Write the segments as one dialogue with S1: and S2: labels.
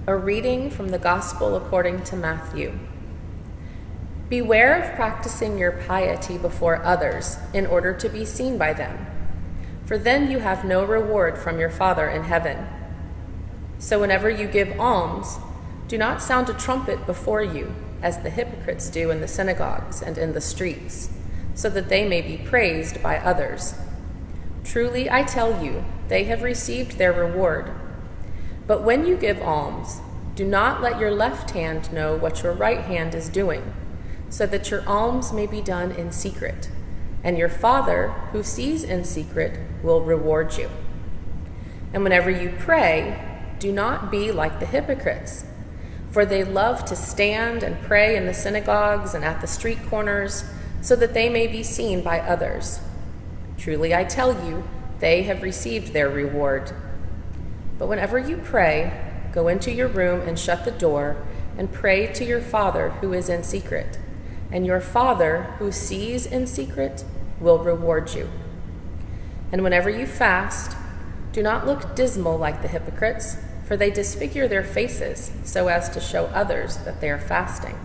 S1: A reading from the Gospel according to Matthew. Beware of practicing your piety before others in order to be seen by them, for then you have no reward from your Father in heaven. So whenever you give alms, do not sound a trumpet before you, as the hypocrites do in the synagogues and in the streets, so that they may be praised by others. Truly, I tell you, they have received their reward. But when you give alms, do not let your left hand know what your right hand is doing, so that your alms may be done in secret, and your Father, who sees in secret, will reward you. And whenever you pray, do not be like the hypocrites, for they love to stand and pray in the synagogues and at the street corners, so that they may be seen by others. Truly, I tell you, they have received their reward. But whenever you pray, go into your room and shut the door, and pray to your Father who is in secret, and your Father who sees in secret will reward you. And whenever you fast, do not look dismal like the hypocrites, for they disfigure their faces so as to show others that they are fasting.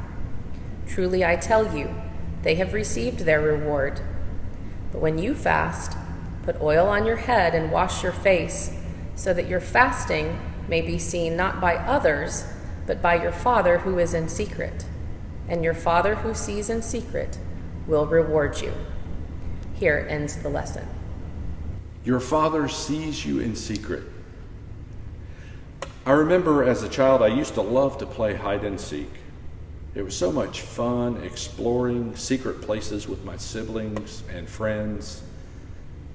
S1: Truly, I tell you, they have received their reward. But when you fast, put oil on your head and wash your face, so that your fasting may be seen not by others, but by your Father who is in secret. And your Father who sees in secret will reward you. Here ends the lesson.
S2: Your Father sees you in secret. I remember as a child, I used to love to play hide and seek. It was so much fun exploring secret places with my siblings and friends,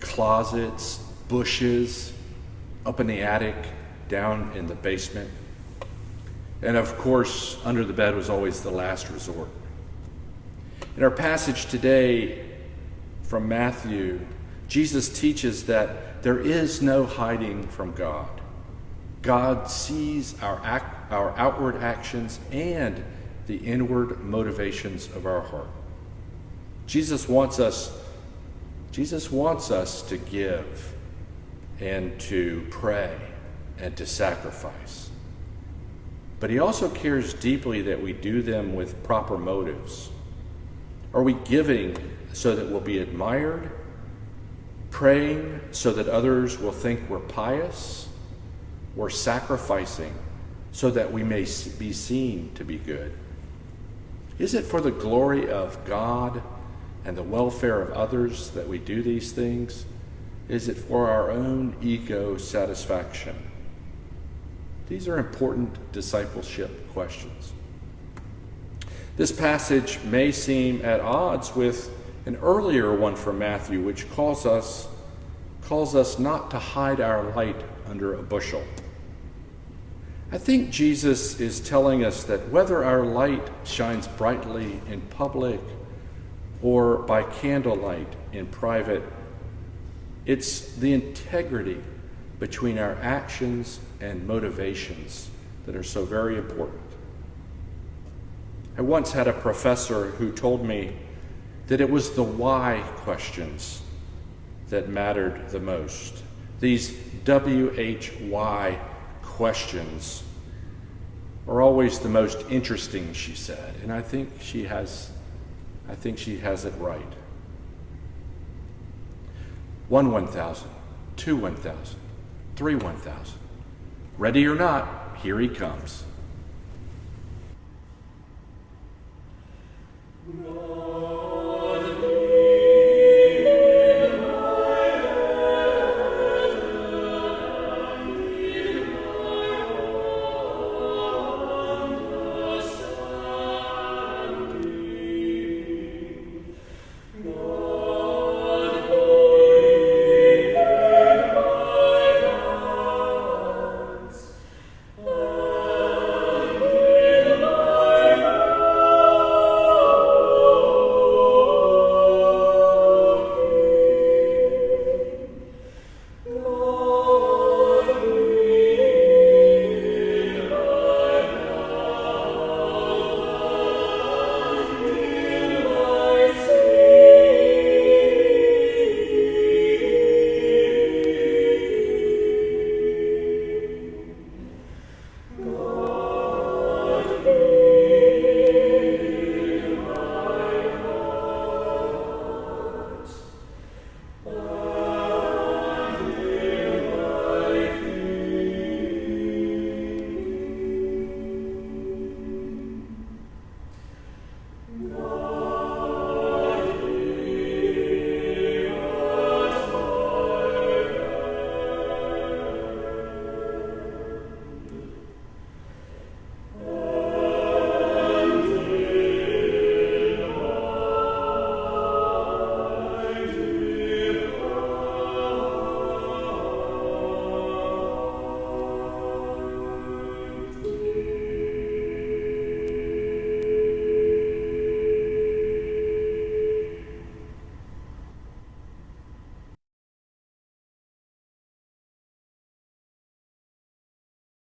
S2: closets, bushes, up in the attic, down in the basement. And of course, under the bed was always the last resort. In our passage today from Matthew, Jesus teaches that there is no hiding from God. God sees our outward actions and the inward motivations of our heart. Jesus wants us to give and to pray and to sacrifice. But he also cares deeply that we do them with proper motives. Are we giving so that we'll be admired? Praying so that others will think we're pious? Or sacrificing so that we may be seen to be good? Is it for the glory of God and the welfare of others that we do these things? Is it for our own ego satisfaction? These are important discipleship questions. This passage may seem at odds with an earlier one from Matthew, which calls us not to hide our light under a bushel. I think Jesus is telling us that whether our light shines brightly in public or by candlelight in private, it's the integrity between our actions and motivations that are so very important. I once had a professor who told me that it was the why questions that mattered the most. These WHY questions are always the most interesting, she said, and I think she has it right. 1 1,000, 2 1,000, 3 1,000. Ready or not, here he comes.
S3: No.